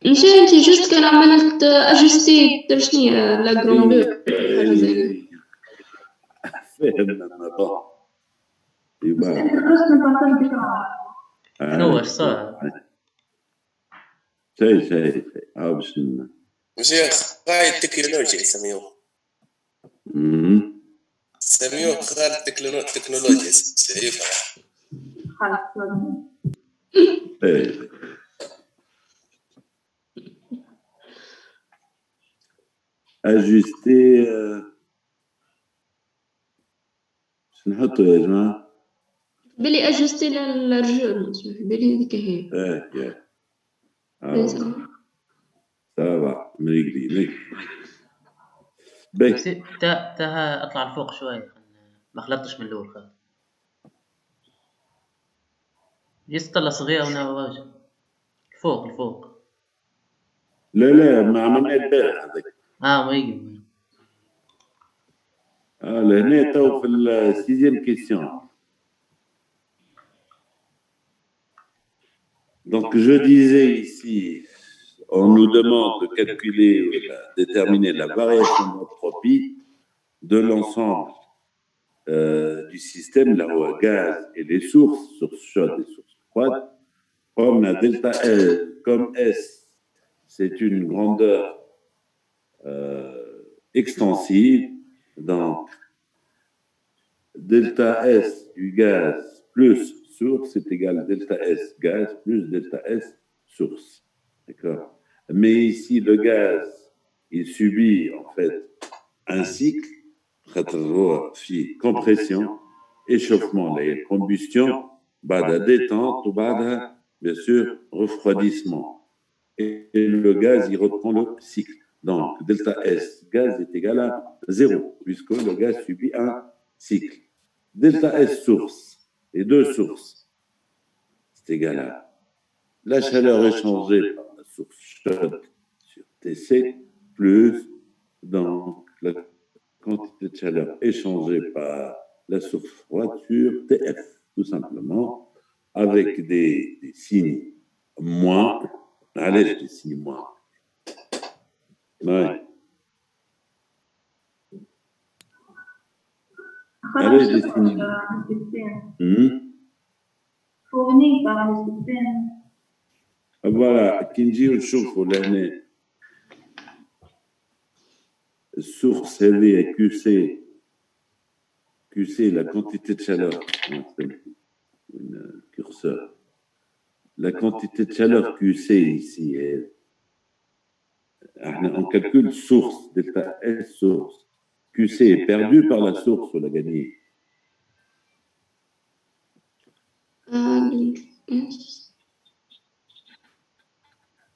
ماشي انت جست كان عملت اجستي شنو لا جروندور حاجه زي فهمنا النظام يبقى شنو واش صار؟ شيء باش مشيخ قايد تكنولوجيا يسميوه خالد تكنولوجيا سيفا اجستي شنو نحطو يا جماعه بلي اجستي للرجل بلي هذيك هي سافا مريقلي بس تا اطلع لفوق شويه ما خلطتش من الاول خالد يسطل صغيره وانا واجد فوق لا ما عملنا البارح هذاك ما يجي لهنا تو في السيزيام كيسيون. Donc je disais ici, on nous demande de calculer ou de déterminer la variation d'entropie de l'ensemble du système, là où gaz et les sources chaudes et sources froides, comme la delta L, comme S, c'est une grandeur extensive, donc delta S du gaz plus source est égal à delta S gaz plus delta S source. D'accord. Mais ici, le gaz, il subit en fait un cycle, compression, échauffement, combustion, bada détente, ou bada, bien sûr, refroidissement. Et le gaz, il reprend le cycle. Donc, delta S gaz est égal à 0, puisque le gaz subit un cycle. Delta S source, les deux sources, c'est égal à la chaleur échangée par la source chaude sur Tc, plus donc la quantité de chaleur échangée par la source froide sur Tf, tout simplement, avec des signes moins. Allez, des signes moins. Ouais. Allez, des signes. Fourni par le système. Voilà, Kinji ou Choufou, l'année. Source élevée et QC, la quantité de chaleur. Une curseur. La quantité de chaleur QC ici est. On calcule source, delta S source. QC est perdu par la source, on l'a gagné.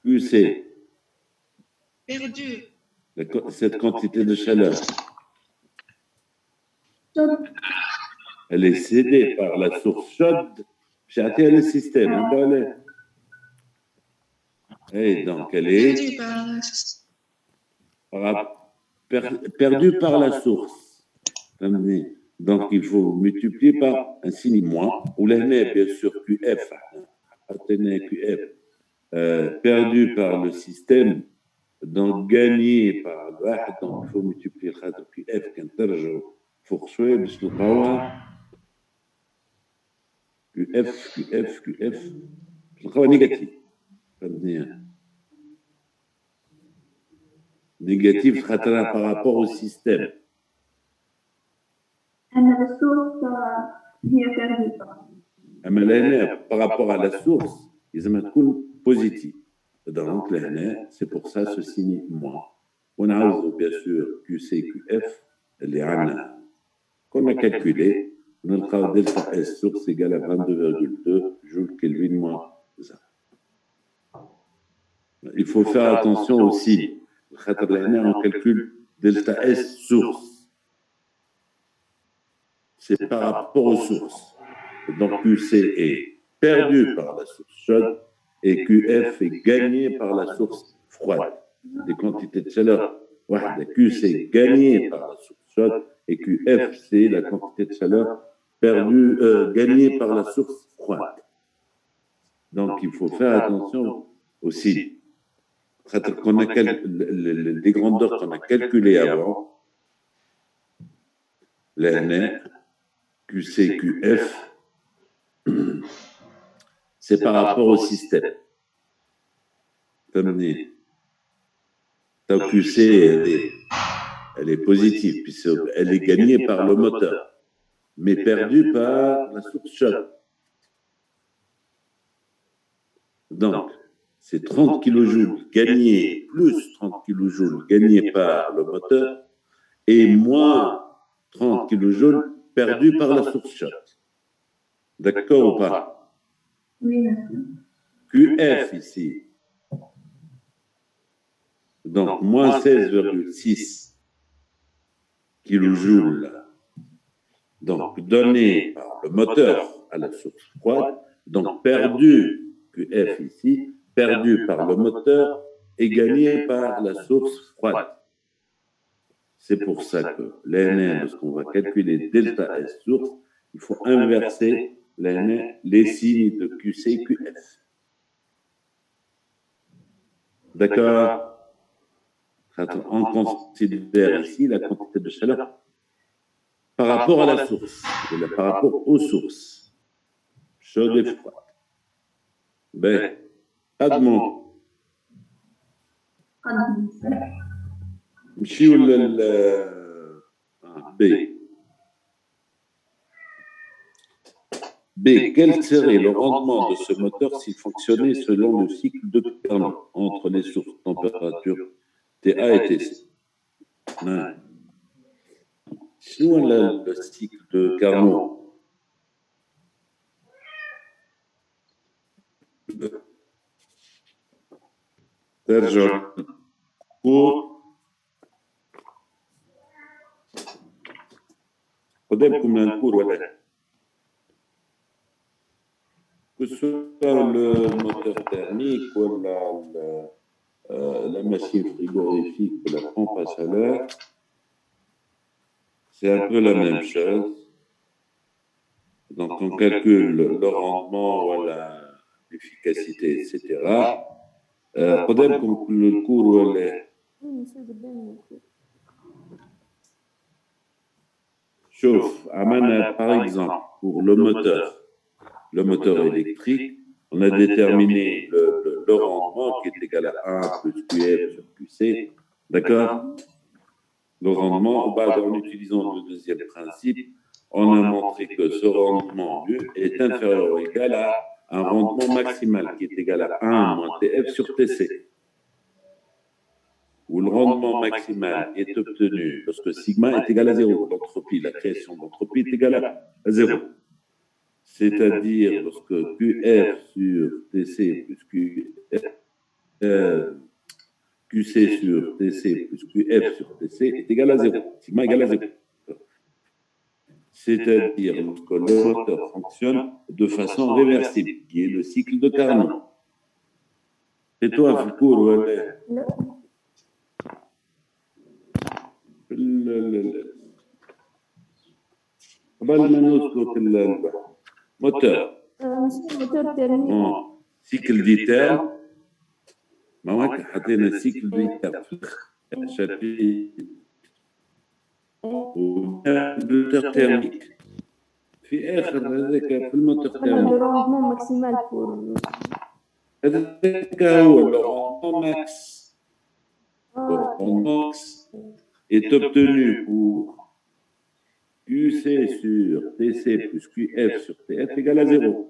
QC. Perdu. Cette quantité de chaleur. Elle est cédée par la source chaude. J'ai le système. Et donc, elle est perdue par la source. Donc, il faut multiplier par un signe moins. Ou l'année, bien sûr, QF. QF. Perdu par le système. Donc, gagné par le واحد. Donc, il faut multiplier par QF. Quand ترجعوا فوق شوية باش تلقاوها QF تلقاوها نيجاتيف. فهمتني؟ négatif par rapport au système. أما لهنا par rapport à la source, لازم تكون positif. Donc لهنا, c'est pour ça ce signe moins. On a bien sûr QC, QF, اللي عندنا qu'on a calculé. نلقاو delta S source égale à 22,2 joules Kelvin moins 1. Il faut faire attention aussi. On calcule delta S source. C'est par rapport aux sources. Donc QC est perdu par la source chaude et QF est gagné par la source froide. Les quantités de chaleur, QC est gagné par la source chaude et QF c'est la quantité de chaleur perdue, gagnée par la source froide. Donc il faut faire attention aussi. Les grandeurs qu'on a calculées avant, l'année QC, QF, c'est par rapport au système. Ta QC, elle est positive, puisqu'elle est gagnée par le moteur, mais perdue par la source choc. Donc, c'est 30 kJ gagnés plus 30 kJ gagnés par le moteur et moins 30 kJ perdus par la source choc. D'accord ou pas? Oui, d'accord. QF ici. Donc, moins 16,6 kJ. Donc, donné par le moteur à la source froide, donc perdu QF ici, perdu par le moteur et gagné par la source froide. C'est pour ça que l'ANN, lorsqu'on va calculer delta S source, il faut inverser les signes de QC et QF. D'accord? On considère ici la quantité de chaleur par rapport à la source, par rapport aux sources, chaude et froide. Ben, admettons. نمشيو B. B. Quel serait le rendement de ce moteur s'il fonctionnait selon le cycle de Carnot entre les sources température TA et TC? شنو le cycle de Carnot? ترجع قدامكم الكور ولا que ce soit le moteur thermique ou la machine frigorifique ou la pompe à chaleur, c'est un peu la même chose. Donc on calcule le rendement, voilà, l'efficacité, etc. قدامكم الكور ولا شوف عملنا par exemple pour le moteur électrique, on a déterminé le rendement qui est égal à 1 plus QF sur QC, d'accord? Le rendement, en utilisant le deuxième principe, on a montré que ce rendement est inférieur ou égal à un rendement maximal qui est égal à 1 moins TF sur TC, où le rendement maximal est obtenu lorsque sigma est égal à 0. L'entropie, la création d'entropie est égale à 0. C'est-à-dire lorsque QF sur TC plus QC sur TC plus QF sur TC est égal à 0. Sigma égale à 0. C'est-à-dire lorsque le moteur fonctionne de façon réversible, qui est le cycle de Carnot. Et toi, Foucault, moteur. cycle d'ITER, ما هو حطينا cycle d'ITER في الشابتر والموتور thermique في آخر هذاك في الموتور thermique هذاك هو le rendement max. Le rendement max est obtenu pour QC sur TC plus QF sur TF égale à 0.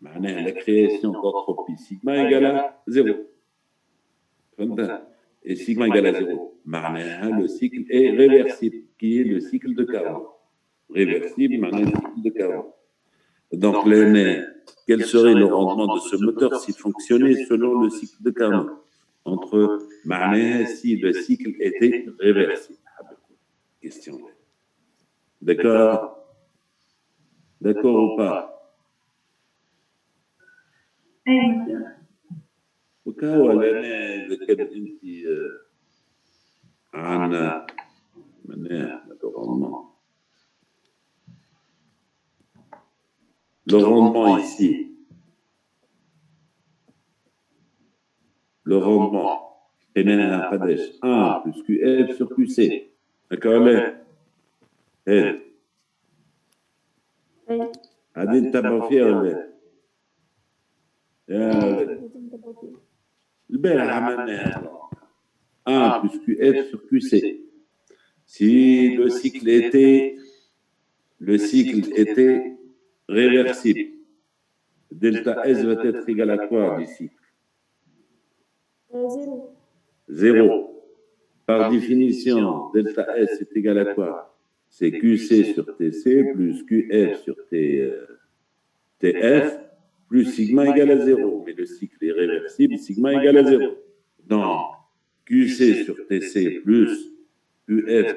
معناها la création d'entropie sigma égale à 0. Et sigma égale à 0. معناها le cycle est réversible, qui est le cycle de Carnot. Réversible, معناها le cycle de Carnot. Donc, quel serait le rendement de ce moteur s'il fonctionnait selon le cycle de Carnot? معناها si le cycle était réversible. Question. D'accord? D'accord ou pas? وكهو لأن إذا كان أنت عن مناه le rendement ici, le rendement قلنا قداش 1 plus QF sur QC d'accord ولا هذه غادي نتبعوا فيها ولا يا ولد البارح عملناها 1 plus QF sur QC si le cycle était réversible delta S va être égal à quoi du cycle 0. Par définition, delta S est égal à quoi? C'est QC sur TC plus QF sur TF plus sigma égale à 0. Mais le cycle est réversible, sigma égale à 0. Donc, QC sur TC plus QF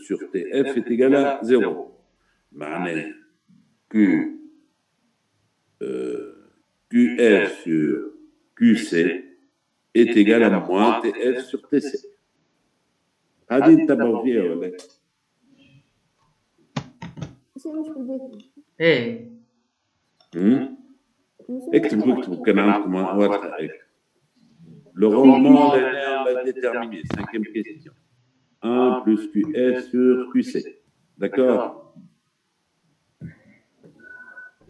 sur TF est égal à 0. معناه QF sur QC est égal à moins TF sur TC. هذه نتبعوا فيها ولا؟ ايه اكتبوا كان عندكم ورقة هيك. Le rendement, on l'a déterminé. 5e question. 1 plus QF sur QC. D'accord?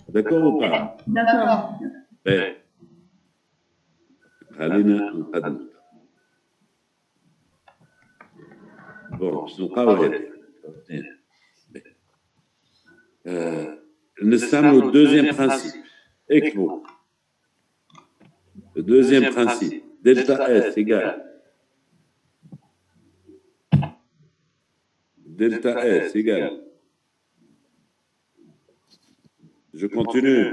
D'accord ou pas? D'accord. طيب. خلينا نقدم. Bon, باش نلقاو هذه. نستعملوا le deuxième principe. Écoutez. Le deuxième principe. Delta S égale. Delta S égale. Je continue.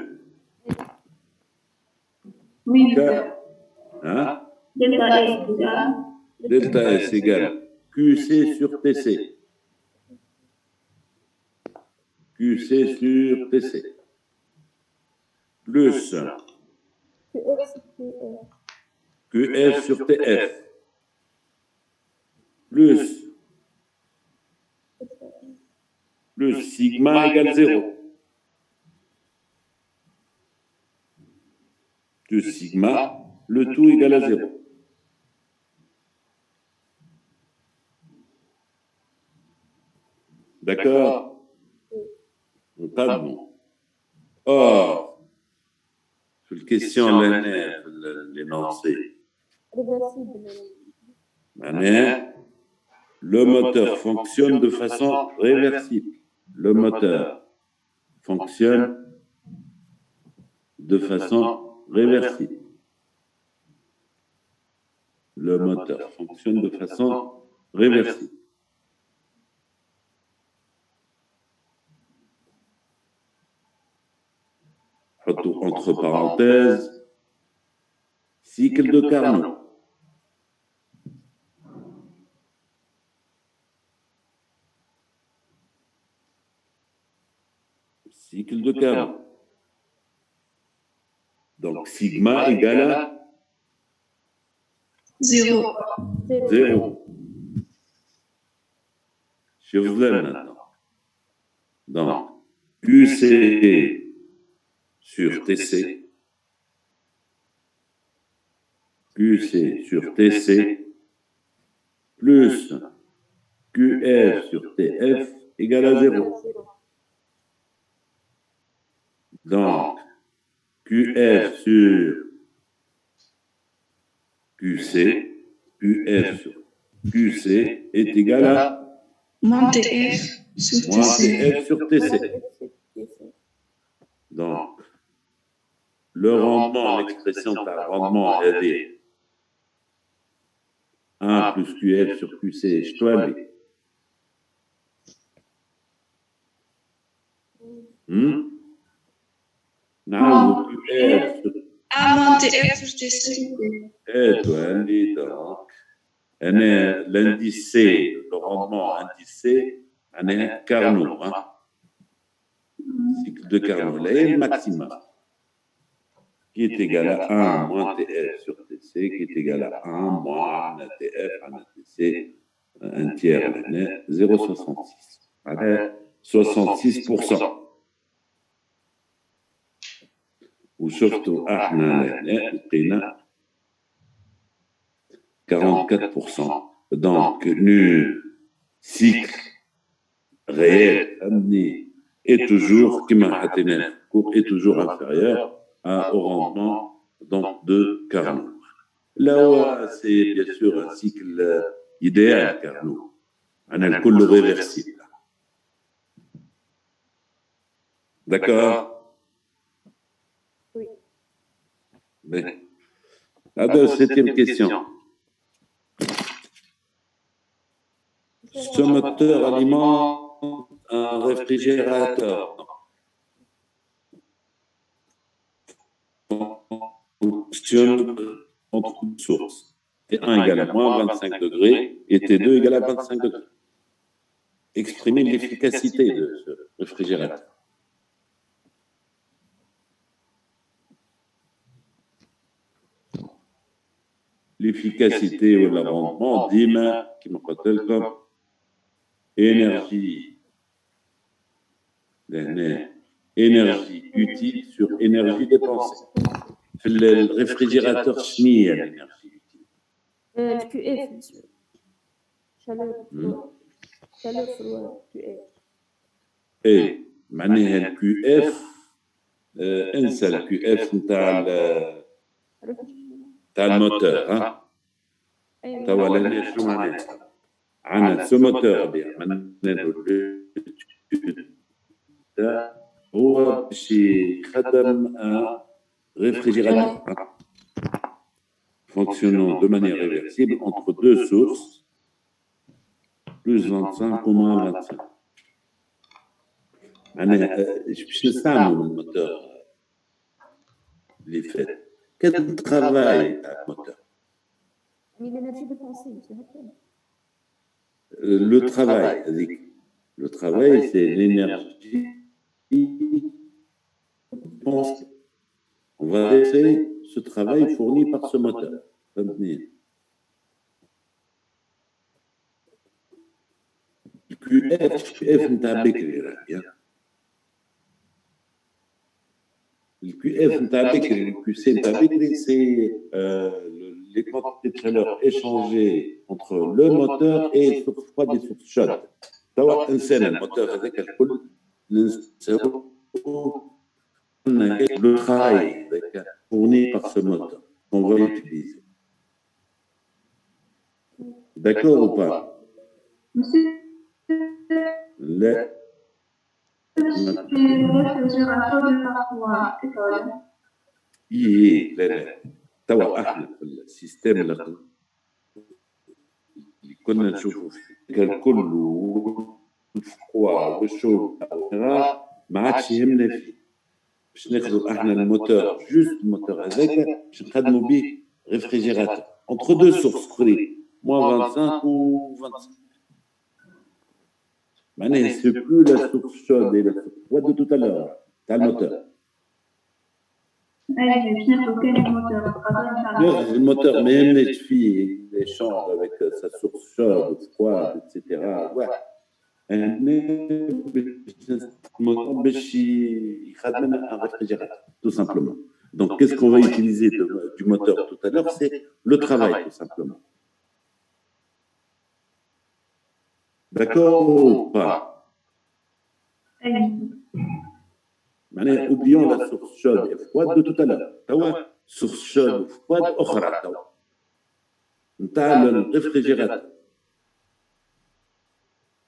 Oui. Hein? Delta S égale. Delta S égale QC sur TC. QC sur TC. Plus QF sur TF. Plus sigma égale 0. Plus sigma, le tout égale à 0. D'accord? Pas bon. Or, sur la question l'énoncé, le moteur fonctionne de façon réversible. Le moteur fonctionne de façon réversible. Le moteur fonctionne de façon réversible. Entre parenthèses, cycle de Carnot. Cycle de Carnot. Donc, sigma égale à 0. 0. Je vous l'aime maintenant. Donc, QC sur TC. QC sur TC plus QF sur TF égale à 0. Donc, QF sur QC, QF sur QC est égal à Moins TF sur moins TC. TF sur TC. Donc, le rendement, l'expression par rendement est 1 plus QF sur QC, je dois aller. نعاود QF sur moins TF sur TC. Et toi, donc, l'indice C, le rendement indice C, on est Carnot, hein? Cycle de Carnot, là, et le maximum, qui est égal à 1 moins TF sur TC, qui est égal à 1 moins TF, TC, un tiers, 0,66. Voilà, 66%. وشفتوا احنا لقينا 44%. Donc, nu cycle réel amené est toujours, est toujours inférieur au rendement donc, de Carnot. Là, c'est bien sûr un cycle idéal, Carnot. On a le coup réversible. D'accord? Oui. Bien. La septième question. Ce moteur alimente un réfrigérateur. Fonctionne entre deux sources. T1 égale à moins 25 degrés et T2 égale à 25 degrés. Exprimer l'efficacité de ce réfrigérateur. L'efficacité ou le rendement d'IMA, qui me rappelle comme énergie utile sur énergie dépensée. Le réfrigérateur chenille à l'énergie utile. Le QF, monsieur. Chaleur froide, QF. Et معناها ال QF انسى ال QF نتاع الموتور ها توا لهنا شنو معناها؟ عندنا سو موتور اللي عملنا له هو باش يخدم ان réfrigérateur fonctionnant de manière réversible entre deux sources, plus 25 ou moins 25. باش نستعملوا الموتور اللي فات كان ترافاي تاع الموتور. Mais l'énergie dépensée, monsieur Hakim. Le travail, c'est l'énergie dépensée. On va laisser ce travail fourni par ce moteur. Le QF نتاع بكري bien. Le QF نتاع بكري, le QC نتاع بكري, c'est les quantités de chaleur échangées entre le moteur et les sources froides et les sources chaudes. توا انسان الموتور هذاك الكل نساو le travail fourni par ce moteur qu'on va utiliser. D'accord ou pas? Monsieur, Le réfrigérateur de parfois, école. إيه لا توا احنا في السيستم اللي كنا نشوفوا فيه الكل والفقوع والشوب ما عادش يهمنا فيه باش ناخذوا احنا الموتور جوست الموتور هذاك باش نخدموا به ريفريجيراتور entre deux sources اخرين moins 25 ou 25 معناها سي بلو لا source chaude et la source froide de tout à l'heure تاع الموتور. Le moteur, mais les filles, les chambres avec sa source chaude, froide, etc. Ouais. Le moteur, il خدم un réfrigérateur, tout simplement. Donc, qu'est-ce qu'on va utiliser du moteur tout à l'heure? C'est le travail, tout simplement. D'accord ou pas? معناها oublions la source chaude et froide de tout à l'heure. توا source chaude et froide أخرى توا نتاع le réfrigérateur.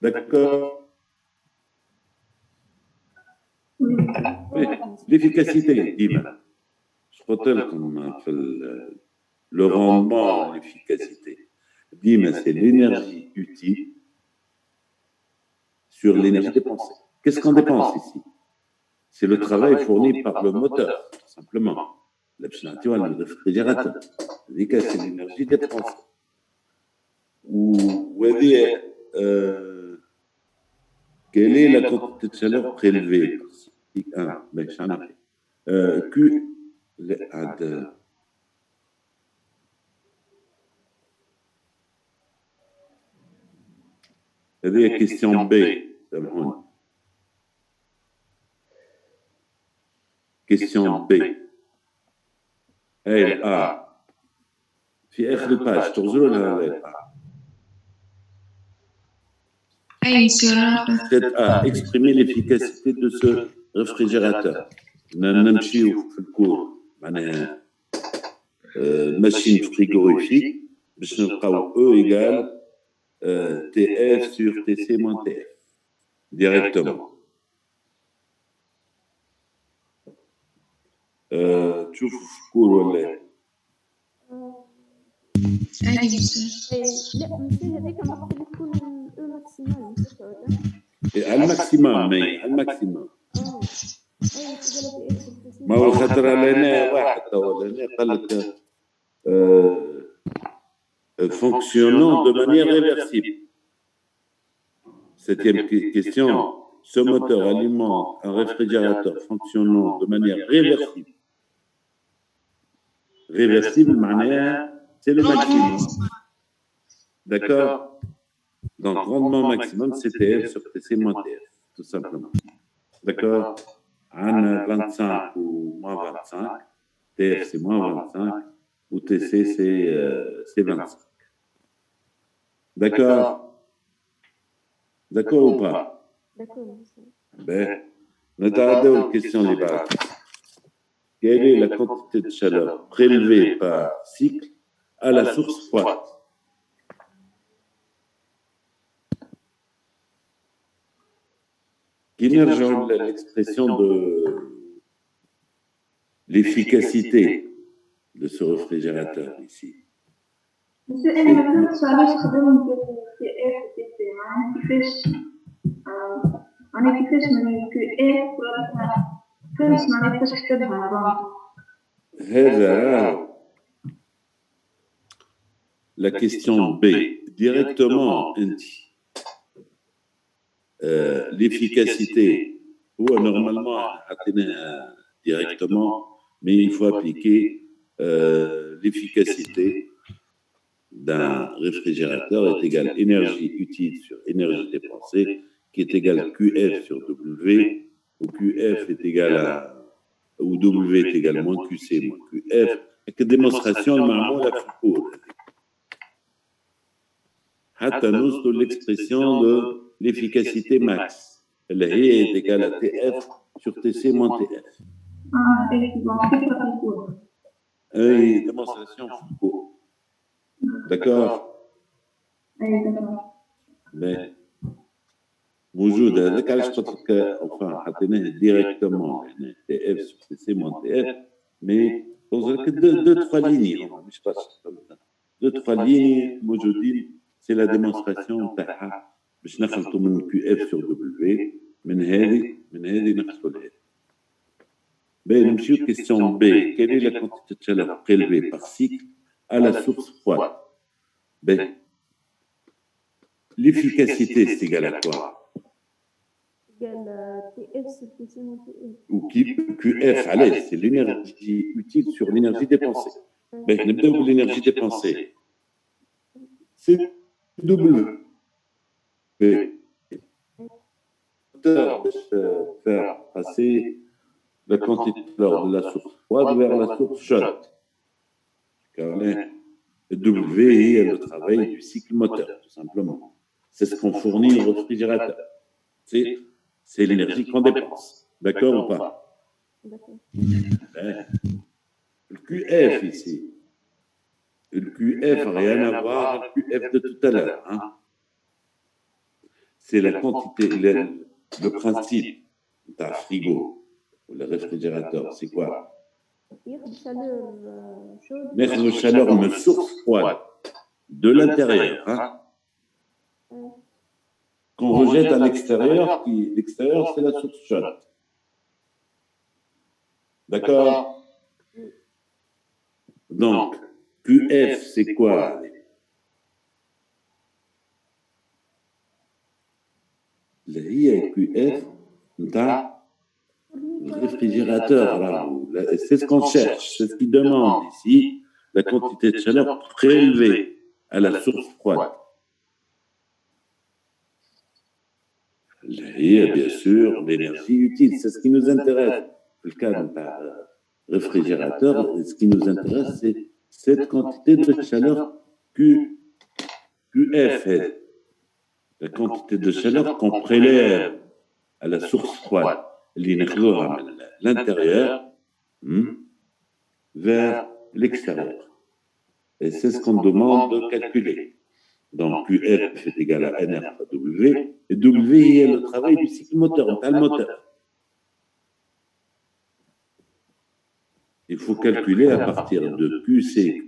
D'accord? L'efficacité ديما je قلت لكم في le rendement, l'efficacité ديما c'est l'énergie utile sur l'énergie dépensée. Qu'est-ce qu'on dépense ici? C'est le travail fourni par le moteur, tout simplement. Le réfrigérateur. C'est l'énergie dépensée. Quelle est la quantité de chaleur prélevée? Q. هذه question B. Question B. Elle a في آخر الباج تغزلوا لها أي سيارة 7A, exprimer l'efficacité de ce réfrigérateur. نمشيو في الكور معناها machine frigorifique باش نلقاو E égale TF sur TC moins TF directement. تشوفوا في الكور ولا أي لا مثل هذيك النقطة اللي تكون الأو ماكسيمال نسيت ولا؟ الماكسيموم الماكسيموم أي تقدر تأكد ما هو خاطر لنا واحد توا لنا قال لك fonctionnant de manière réversible. Septième question. Ce moteur alimente un réfrigérateur fonctionnant de manière réversible. Réversible, c'est le maximum. D'accord? Donc, rendement maximum, c'est TF sur TC moins TF, tout simplement. D'accord? AN 25 ou moins 25. TF, c'est moins 25. Ou TC, c'est 25. D'accord? D'accord ou pas? D'accord. Ben, نتعداو الكيستيون اللي بعد. Quelle est la quantité de chaleur prélevée par cycle à la source froide? Qui nérgent l'expression de l'efficacité de ce réfrigérateur ici. Monsieur, أنا ما فهمتش علاش خدمت في إف وفي سي معناها كيفاش كيفاش من كو إف ولا فهمت معناها كيفاش حسبها هذا la question B directement l'efficacité ou normalement directement mais il faut appliquer l'efficacité d'un réfrigérateur est égale énergie utile sur énergie dépensée qui est égale QF sur W où QF est égal à où W est égal à moins QC moins QF avec démonstration معمولة في الكور حتى نوصلوا l'expression de l'efficacité max اللي هي est égale à TF sur TC moins TF. Et démonstration في الكور. D'accord? Mais موجود هذاك علاش قلت لك enfin حطيناه directement يعني TF sur TC moins TF mais قلت لك deux trois lignes مش برشا deux trois lignes موجودين c'est la démonstration تاعها باش نخلطوا من QF sur W من هذه نخلطوا لهذه. Ben, monsieur, question B. Quelle est la quantité de chaleur prélevée par cycle à la source froide? Ben, l'efficacité, c'est égal à quoi? Ou QF, allez, c'est l'énergie utile sur l'énergie dépensée. Ben, l'énergie dépensée, c'est W. Faire passer la quantité de chaleur de la source froide vers la source chaude. Car W est le travail du cycle moteur, tout simplement. C'est ce qu'on fournit au réfrigérateur. C'est l'énergie qu'on dépense. D'accord ou pas? D'accord. Le QF ici. Le QF n'a rien à voir avec le QF de tout à l'heure. Hein? C'est la quantité, le principe d'un frigo. Le réfrigérateur, c'est quoi? Mettre une chaleur, une source froide de l'intérieur, hein? Qu'on rejette à l'extérieur, l'extérieur c'est la source chaude. D'accord? Donc, QF c'est quoi? هي QF dans le réfrigérateur, c'est ce qu'on cherche, c'est ce qu'il demande ici, la quantité de chaleur prélevée à la source froide. Et bien sûr, l'énergie utile, c'est ce qui nous intéresse. Le cas d'un réfrigérateur, ce qui nous intéresse, cette quantité de chaleur QF est la quantité de chaleur qu'on prélève à la source froide, l'intérieur vers l'extérieur. Et c'est ce qu'on demande de calculer. Donc, QF est égal à NR fois W, et W est le travail du cycle moteur, le moteur. Il faut calculer à partir de QC.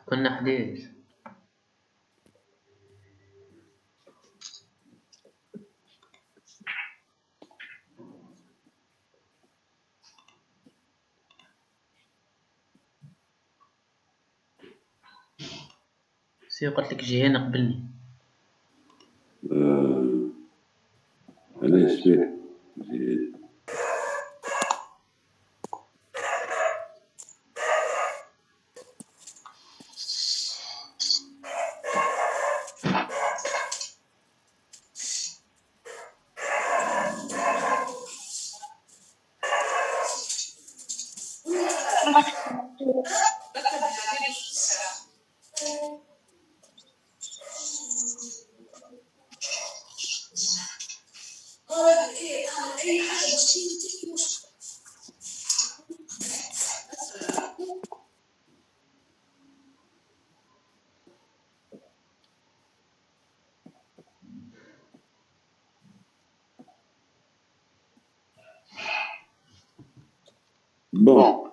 كنا حديث. سي قلت لك جي هنا قبلني. أنا شفت bon.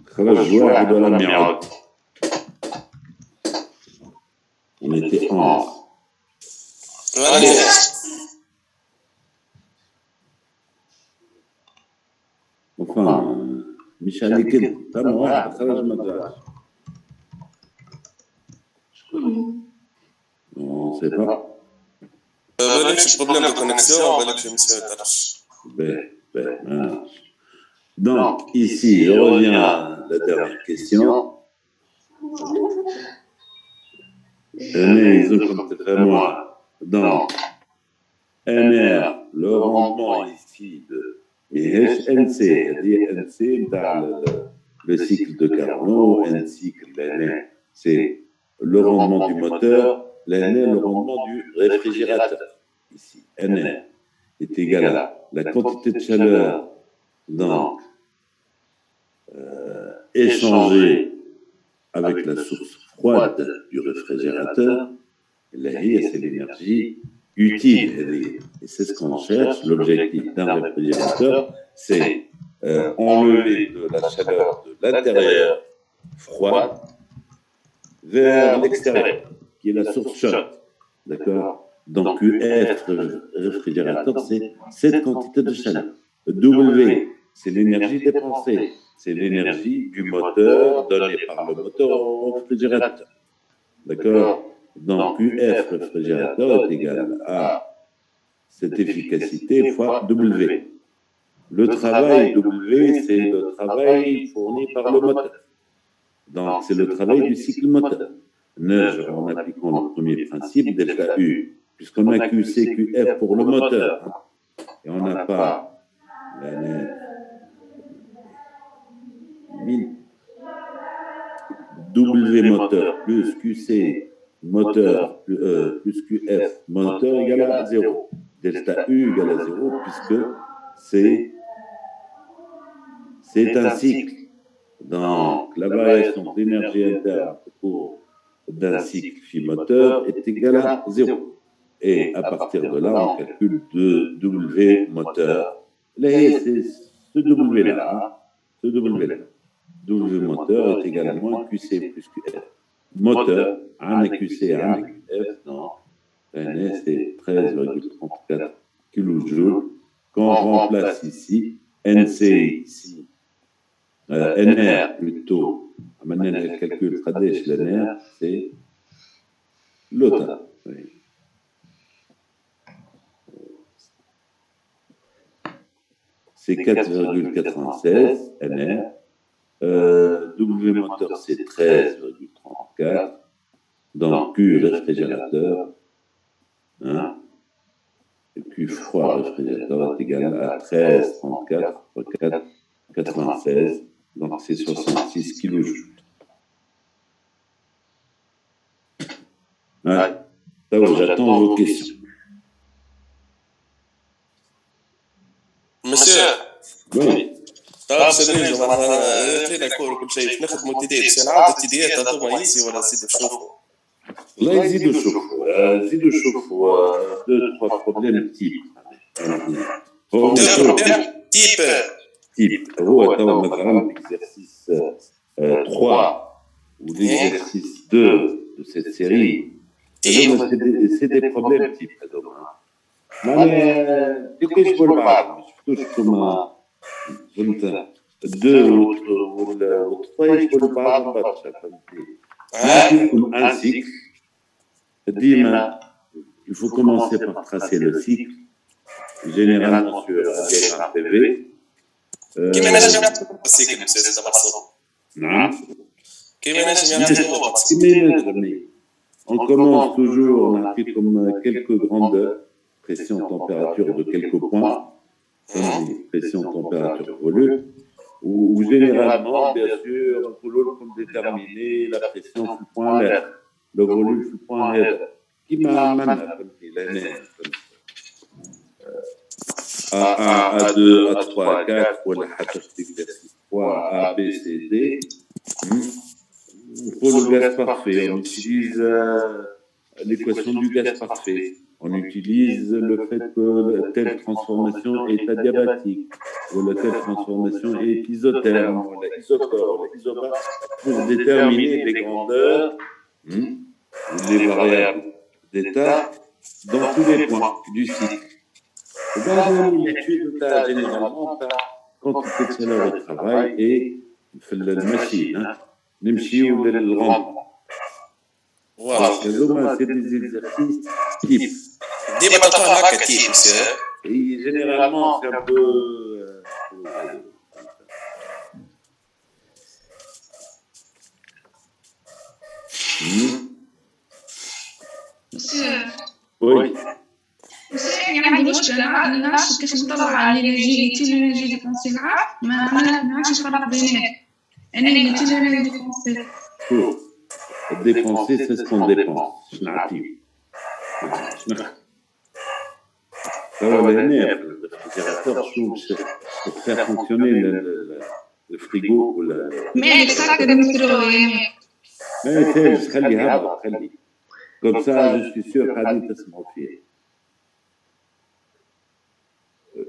خرج واحد ولا ميعود. On était 11. Enfin, مش عليك كده، تم واحد خرج ما طلعش. On sait pas. بالك بروبليم دو كونيكسيون بالك في مسيو درش. Donc, ici, je reviens à la dernière question. Ils ont vraiment, donc, NR, le rendement ici de NC, c'est-à-dire NC dans le cycle de Carnot, N cycle, NR, c'est le rendement du moteur, NR, le rendement du réfrigérateur. Ici, NR est égal à la quantité de chaleur, donc, échangée avec la source froide du réfrigérateur, c'est l'énergie utile. Et c'est ce qu'on cherche. L'objectif d'un réfrigérateur, c'est enlever de la chaleur de l'intérieur froide vers l'extérieur, qui est la source chaude. D'accord? Donc, UF réfrigérateur, c'est cette quantité de chaleur. W, c'est l'énergie dépensée. C'est l'énergie du moteur donnée par le moteur au réfrigérateur. D'accord? Donc, UF réfrigérateur est égal à cette efficacité fois W. Le travail W, c'est le travail fourni par le moteur. Donc, c'est le travail du cycle moteur. En appliquant le premier principe, delta U, puisqu'on a QC, QF pour le moteur, et on n'a pas W moteur plus QC moteur plus QF moteur égale à 0. Delta U égale à 0 puisque c'est un cycle. Donc, la variation d'énergie interne d'un cycle phi moteur est égale à 0. Et à partir de là, on calcule de W moteur. Là, c'est ce W-là. Ce W-là. W moteur est égal à moins QC plus QF. Moteur, un QC, un QF, non. NS, c'est 13,34 kJ. Quand on remplace ici, NC ici, NR plutôt, maintenant le calcul Pradesh, l'NR, c'est l'OTA. Oui. c'est 4,96 NR. W moteur, c'est 13,34. Donc, Q réfrigérateur, hein, et Q froid réfrigérateur est égal à 13,34 fois 4,96. Donc, c'est 66 kJ. Ouais. J'attends vos questions. Monsieur. Oui. سيريز معناها خلينا كل شيء نخدموا تيديات بس العاده التيديات هذوما ايزي ولا نزيدوا نشوفوا والله يزيدوا يشوفوا 2 3 بروبليم تيب هو تيب هو توا مثلا l'exercice 3 ou l'exercice 2 de cette série c'est des problèmes types معناها كيفاش يقول بعض ما شفتوش كما فهمت 2 و 3 يقولوا بعضهم برشا فهمتني نعطيكم ان cycle ديما il faut commencer par tracer le cycle généralement sur un diagramme PV كيما نجم يعطيكم السيكل استاذ محسوب نعم كيما نجم يعطيكم كيما نجم on commence toujours on نعطيكم quelques grandeurs pression température de quelques points pression température volume ou généralement bien sûr on peut comme déterminer la pression sur le point l'air le volume sur le point air qui m'a فهمتي l'année A2, A3, A4 ولا حتى في l'exercice 3 A, B, C, D. Pour le gaz parfait, on utilise l'équation du gaz parfait. On utilise le fait que telle transformation est adiabatique, ou telle transformation est isotherme, ou isotore, ou isobare, pour déterminer les grandeurs, les variables d'état dans tous les points du cycle. Dans l'étude, généralement, tu as quantité de chaleur de travail et la machine, نمشيو للغمر. Voilà. C'est des exercices types. ديما تلقاهم هكا تيب مسير. Et généralement, c'est un peu. Monsieur. Oui. يعني عندي مشكلة أنا نعرفش كيفاش نطلع الإنرجي ديبونسي نعرف ما نعرفش نفرق بيناتهم أنا الإنرجي ديبونسي Dépenser, c'est ce qu'on dépense. Le réfrigérateur, pour faire fonctionner le frigo ou le. Mais comme ça, je suis sûr qu'Adi تسمعوا فيه.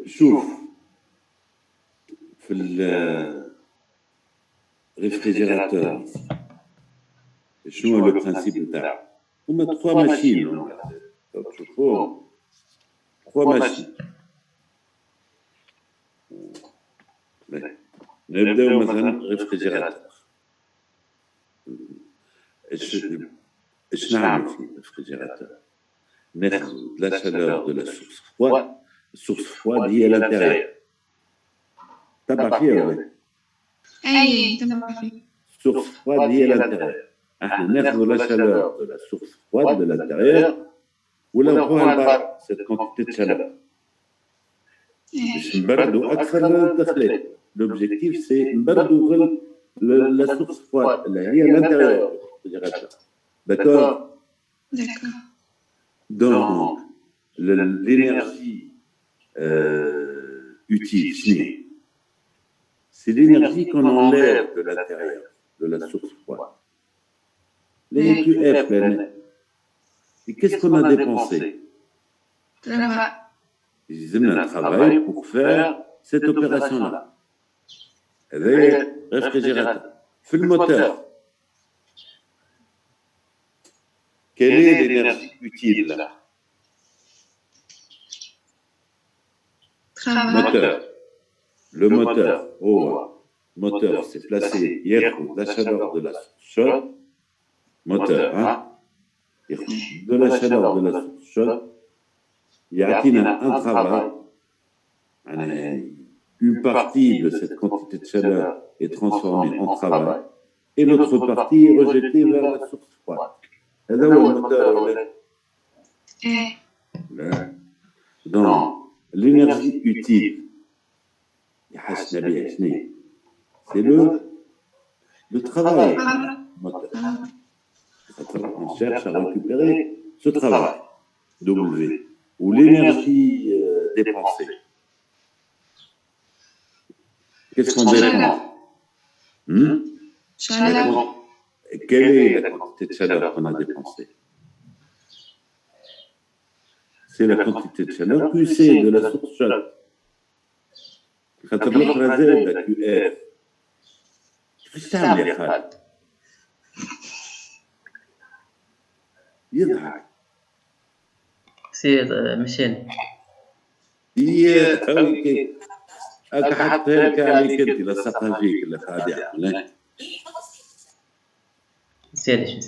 شوف في الريفريجيراتور شنو le principe نتاعو هما 3 ماشين تشوفوا 3 ماشين نبداو مثلا ريفريجيراتور ايش نعمل في الريفريجيراتور ناخذ la chaleur de la source froide. Source froide هي l'intérieur. تبع فيها ولا؟ أي تبع فيه. Source froide هي l'intérieur. احنا ناخذ la chaleur de la source froide de l'intérieur ونروحوها لبرا cette quantité de chaleur. باش نبردوا أكثر الدخلات. L'objectif c'est نبردوا la source froide اللي هي l'intérieur du réfrigérateur. D'accord? D'accord. Donc l'énergie utile, c'est l'énergie qu'on enlève de l'intérieur, de la source froide. L'EQF, et qu'est-ce qu'on a dépensé? Ils ont un travail pour faire cette opération-là. Avec le réfrigérateur. Fait le moteur. Quelle est l'énergie utile là? Moteur. Le moteur, moteur, c'est placé hier la chaleur de la source chaude. Moteur, de la chaleur de la source chaude. Il y a un travail. une partie de cette quantité de chaleur est transformée en travail et l'autre partie est rejetée vers la source froide. هذا هو الموتور ولا لا؟ Donc, l'énergie utile, c'est le travail. On cherche à récupérer ce travail, W, ou l'énergie dépensée. Qu'est-ce qu'on dépense? Quelle est la quantité de chaleur qu'on a dépensée? C'est la quantité de chaleur poussée de la source chaude. خاطر الأخرى زادة QF. كيفاش تعمل يا خالد؟ يضحك. سير مشين. هي هاوي هاكا حطها لك عليك أنت لا سقاجيك لا خادع لا. مسالش.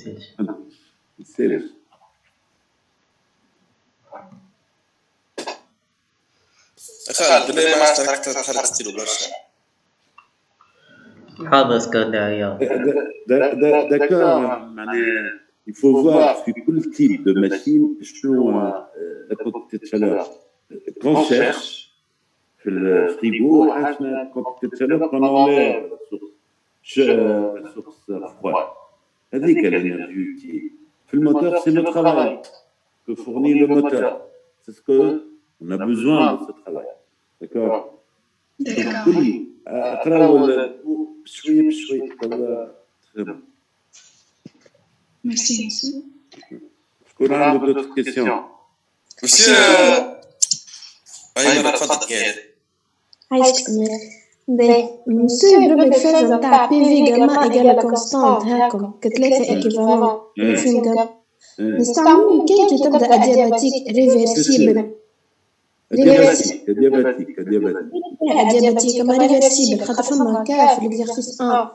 خالد بالله ما عرفتك تحرك له برشا. حاضر سكرتاريا. D'accord, il faut voir في كل type de machine شنو la quantité de chaleur qu'on cherche في الفريغو عرفنا quantité de chaleur qu'on enlève la source froide. هذيك l'énergie utile. في الموteur c'est le travail que fournit le moteur. C'est ce que on a besoin de ce travail. D'accord. D'accord. أقرأ بشوية Merci. شكون عنده d'autres questions? monsieur أيمن تفضل يعني. عايشك monsieur يضرب الفاز نتاع بي في جاما إيجال كونستانت هاكم كثلاثة إيكيفالون فين جاب نستعمل كي تبدأ أدياباتيك ريفيرسيبل أدياباتيك كما ريفيرسيبل خاطر فما كاف الإكزرسيس 1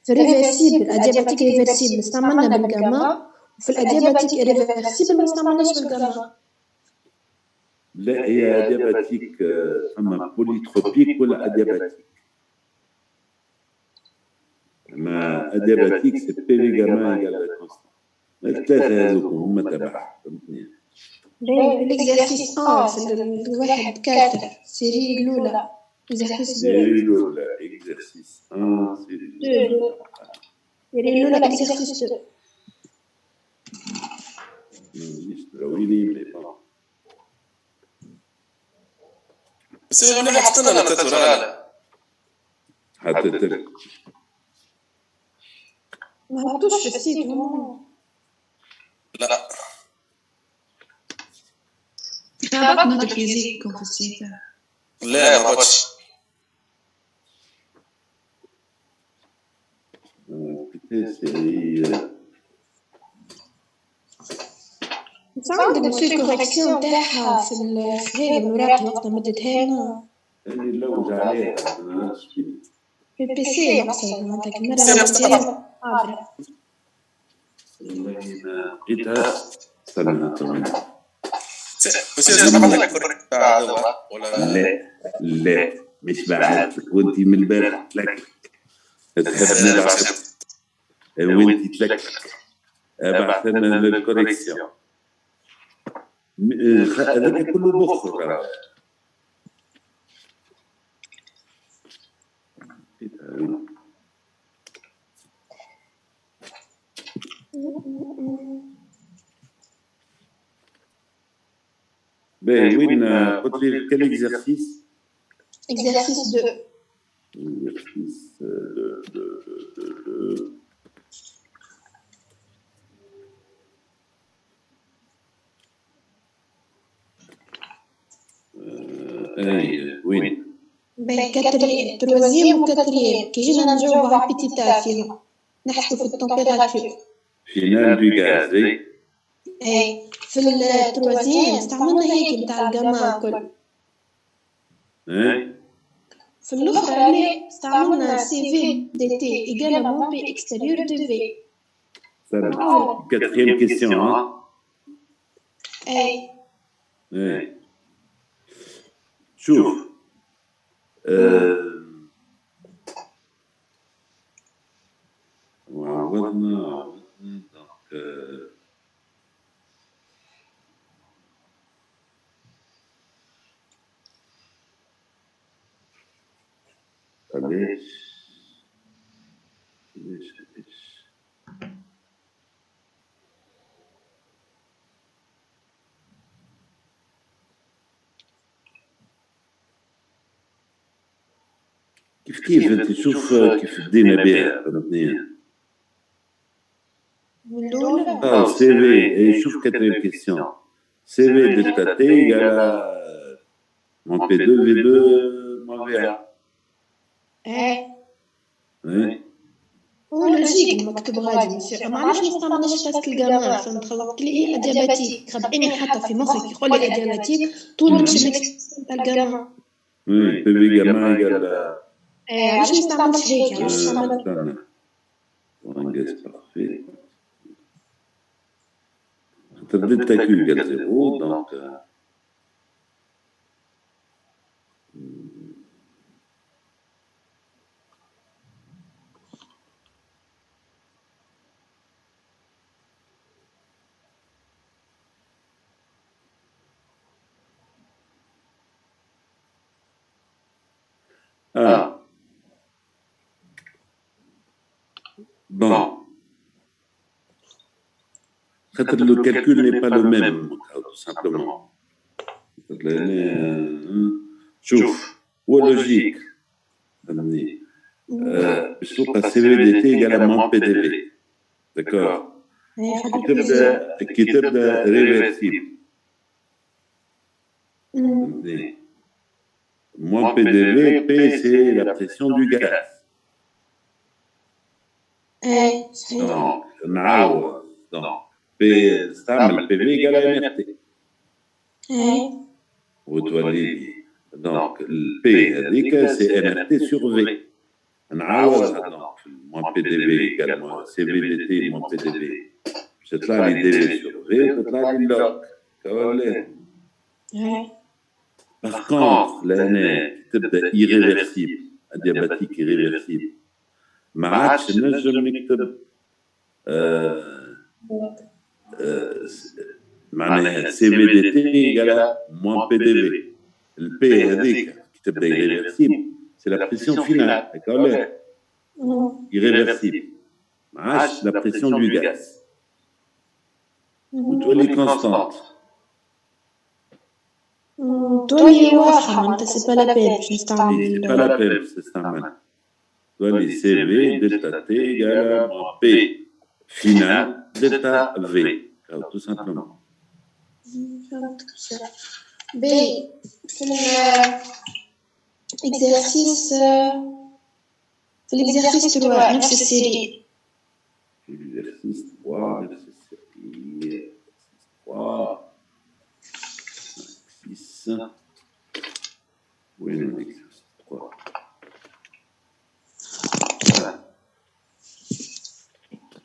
في ريفيرسيبل أدياباتيك ريفيرسيبل استعملنا بالجاما وفي الأدياباتيك ريفيرسيبل ما استعملناش بالجاما. لا هي أدياباتيك فما بوليتروبيك ولا أدياباتيك. ما أدياباتيك سي بي في جاما إيجال كونستانت. الثلاثة هذوك هما تبع فهمتني. الإكزرسيس 1 في الواحد كاتر سيري الأولى إكزرسيس 2 سيري الأولى إكزرسيس 1 سيري الأولى إكزرسيس 2 بس أنا حطينا التاتورال حطيت ما حطوش في السيت هم. لا رابطنا الفيزيك في السيت. لا ما ربطش. عندك مسوي كوريكسيون تاعها في هذا الوراق وقت مدتها لنا. اللي لوج عليها في البي سي مقصد معناتها كاميرا حاضرة. والله ما لقيتها. استنى بس يا عندك فرق تاع ولا لا مش بعثت وانت من البارح تلك تحب نبعث وانت تلك بعث لنا الكوريكسيون هذاك كله بخر. Ben oui, quel exercice? Exercice 2. Exercice 2. وين؟ بين كاتريام تروازيام وكاتريام كي جينا نجاوب على البيتيتا فيهم نحكوا في التمبيراتور فينال دو غاز. اي في التروازيام استعملنا هيك نتاع الجاما الكل. في الاخرى لا استعملنا سي في دي تي ايجالمون بي اكستيريور دو في. Quatrième question, hein? اي شوف وعوضنا donc ليش كيف انت شوف كيف بدينا بها فهمتني من الأولى سي في شوف quatrième question CV delta T égale à mon P2 V2 moins V1 oui هو لوجيك مكتوب غادي مسير أما علاش ما استعملناش باسكل الجامان فهمت خلطت لي أدياباتيك خاطر إني حاطة في مخي يقول لي أدياباتيك طول نمشي نكتب تاع الجامان oui PV gamma égale علاش ما استعملتش هيك علاش استعملت langage parfait delta Q égale 0 donc bon. Le calcul n'est pas le même, tout simplement. Chouf, ou logique. Je trouve que CVDT égale à mon PDV. D'accord. Qui est réversible. Moins PDV, P, c'est la pression du gaz. Donc, P stable, PV égale à MRT. Donc, le P c'est MRT sur V. Donc, moins PDV égale moins CVDT moins PDV. C'est là les DV sur V, c'est là les log. Par contre, l'année qui est irréversible, adiabatique irréversible, ما عادش نجم نكتب معناها CVDT égale moins PDV. Le P هذيك qui تبدا irréversible, c'est la pression finale, d'accord? Irréversible. ما عادش la pression du gaz. وتولي constante. تولي واضحة معناتها سي با لا بين باش نستعمل سي با لا بين باش نستعمل. تولي CV delta T égale à P final delta V, tout simplement. B, في l'exercice 3 نفس السيري. L'exercice 3, نفس السيري. 3, 6. وين l'exercice 3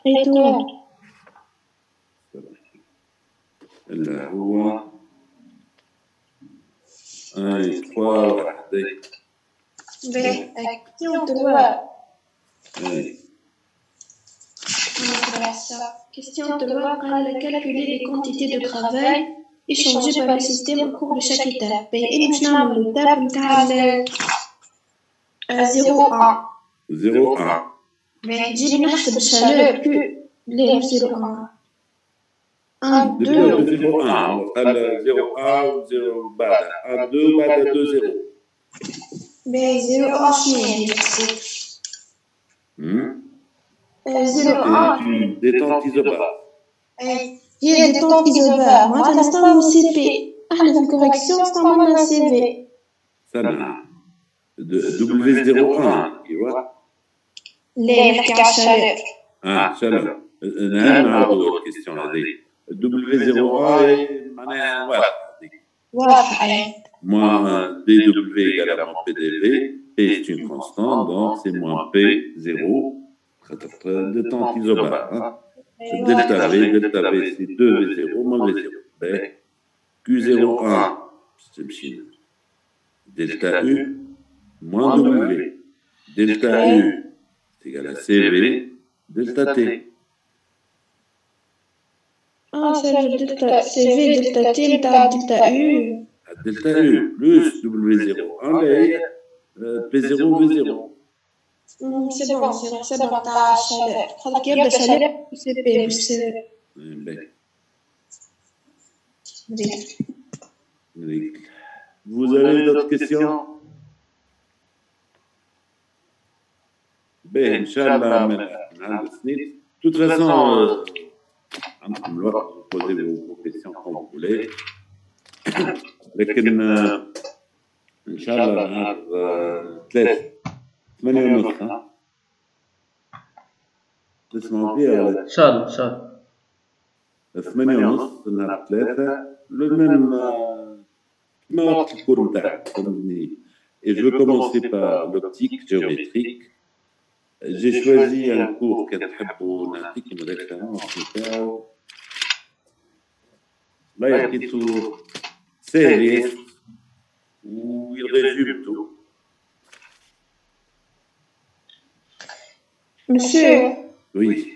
أيتوان اللي هو 1 3 وحدين question 3 question 3 قال calculer les quantités de travail échangées par le système au cours de chaque étape. Et باش نعمل l'étape نتاع 0 1 نجي نحسب الشالور كو لا مش 0 1 1 2 0 1 قال 0 1 و 0 بعد 1 2 بعد 2 0 باهي 0 1 شنو هي الصفر 0 1 détente isobare هي détente isobare معناتها نستعملو سي بي احنا في الكوريكسيون استعملنا سي في سامع W01 ايوا لا نحكي على الشالور شالور انا نعاودو الكيستيون هذه W01 معناها واضحه moins dW égale à moins PDV, P c'est une constante, donc c'est moins P0, détente isobare. Hein. Delta V c'est 2V0 moins V0. Q01, c'est le signe. Delta U, moins W. Delta U, c'est égal à CV, delta T. Ah, ça veut dire delta CV, delta T, delta U. Delta U plus W0 enlève P0, V0. C'est bon, c'est bon, t'as chaleur. خليك يبدا chaleur c'est P مش CV. Vous avez d'autres questions? Ben, Inch'Allah, de toute façon, vous posez vos questions quand vous voulez. لكن إن شاء الله نهار 8:30 تسمعوا فيها ولا؟ ان شاء الله ان شاء الله 8:30 نهار 3 لو ميم كيما وقت الكور نتاعك فهمتني. Et je veux commencer par l'optique géométrique. J'ai choisi un cours que تحبوا نعطيكم référence نتاعو. Là, il y a tout sérieux où il résume tout. Monsieur, Oui.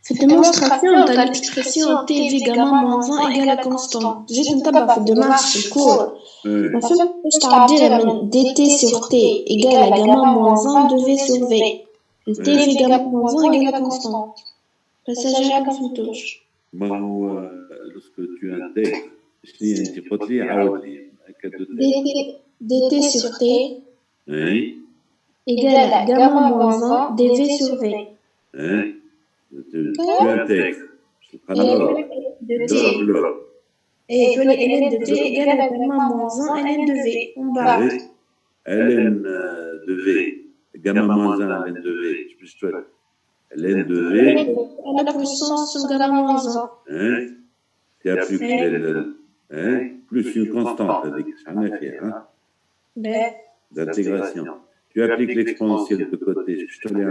cette démonstration de l'expression TV gamma moins 1 égale à constante. J'ai une table de démarche du cours. En fait, je t'ai dit dt sur t égale à gamma moins 1 de v sur v. TV gamma moins 1 égale à constante. Passage à la touche. Lorsque tu intègres, je قلت لي عاود لي dt sur t oui égale à gamma moins 1 dv sur v. Tu intègres de t et je les ln de t égale à gamma moins 1 ln de v. On va. ln de v, gamma moins 1 ln de v, je peux ln de v à la puissance gamma moins 1. Tu appliques plus une constante d'intégration. Tu appliques l'exponentielle de côté, je te l'ai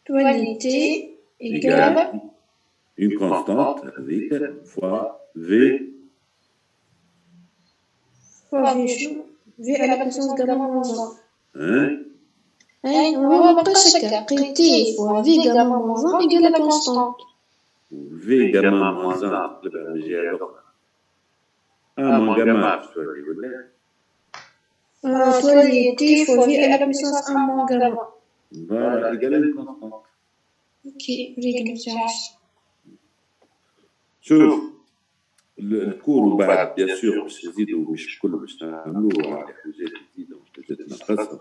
Dualité égale une constante avec fois v fois v à la puissance gamma moins 1. On va pas chacun. T fois v gamma moins 1 égale à constante. v gamma moins 1 j'ai alors moins gamma je dois dire T fois v à la puissance 1 moins gamma. Voilà, égale à une constante. Ok, ريقل شوف الكور وبعد بيان سور باش نزيدو مش كل باش نعملو على حاجات جديدة وحاجات ناقصة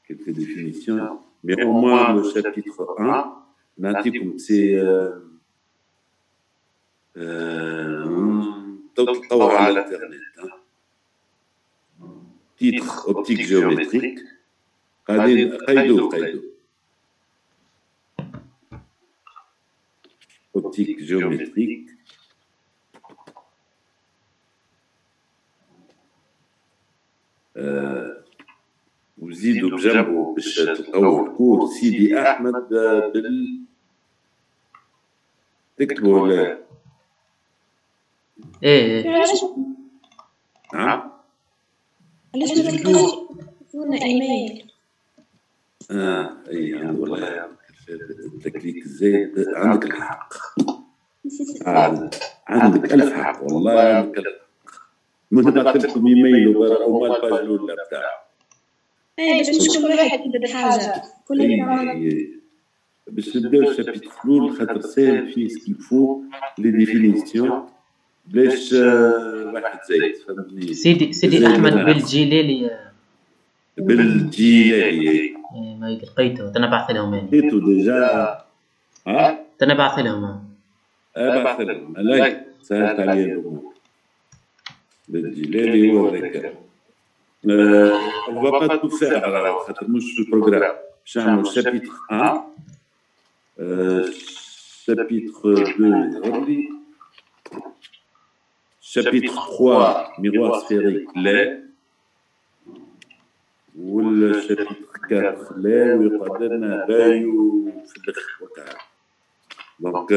quelques définitions mais au moins le chapitre 1 نعطيكم سي تطور على الانترنت titre optique géométrique قيدو optique géométrique وزيدوا بجنبه باش تلقاو الكور سيدي احمد تكتبوا ولا نعم علاش تكتبوا ايميل اي والله التكليك زايد عندك الحق عندك الف حق والله عندك الف حق من بعث لكم ايميل وما الباج الاولى بتاعه باش مش كل واحد يبدا بحاجه كل باش نبداو الشابيتر الاول خاطر ساهل فيه سكيفو لي ديفينيسيون بلاش واحد زايد فهمتني سيدي احمد بالجيلالي ما لقيته انا بعث لهم يعني لقيته ديجا انا بعث لهم بعث لهم لا سهلت عليه الامور بالجيلالي هو هذاك on va pas tout faire alors خاطر مش في البروغرام باش نعملو شابيتر 1 chapitre 2 chapitre 3 miroir sphérique lait والشابيتر 4 لا ويقعد لنا بايو في الاخر وكاع دونك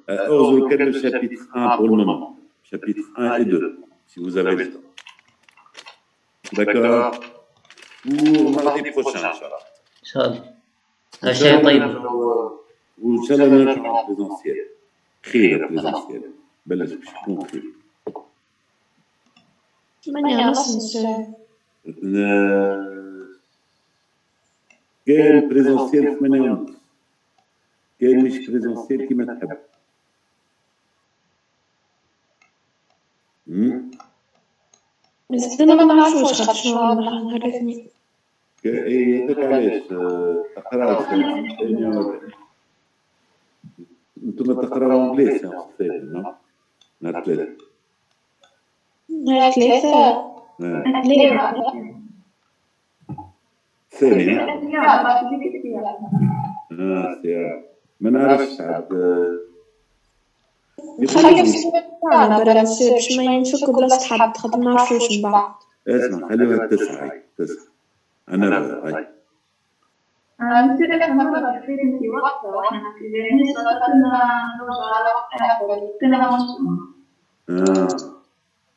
اوزو كان الشابيتر 1 pour le moment chapitre 1 et 2 si vous avez le temps d'accord ومرضي بروشان ان شاء الله. ان شاء الله. هذا شيء طيب. وان شاء الله نرجعوا بريزونسيال خير بريزونسيال بلش باش يكون خير. 8:30 كان بريزونسيال 8:30 كان مش بريزونسيال كيما تحب. بس أنا ما نعرفوش خاطر شنو عندنا نهار الاثنين. هذاك علاش تقراو ثانية ولا انتم تقراو انجليزي سيونس ثاني نهار ثلاثة. نهار 3 ثانية سيارة ما نعرفش عاد نخلي في تاعنا برا نسيب باش ما ينفكوا بلاصة حد خاطر ما نعرفوش من بعد. اسمع خليوها 9 أنا هاي نسيت مرة في انتي وقتها واحنا في الجنيس كنا نرجع على وقت كنا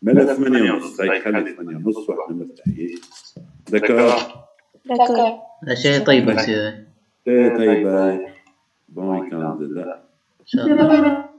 بلا 8:30 هاي خلي 8:30 واحنا مرتاحين. دكار هذا شيء طيب. طيب بون ويكاند. ان شاء الله.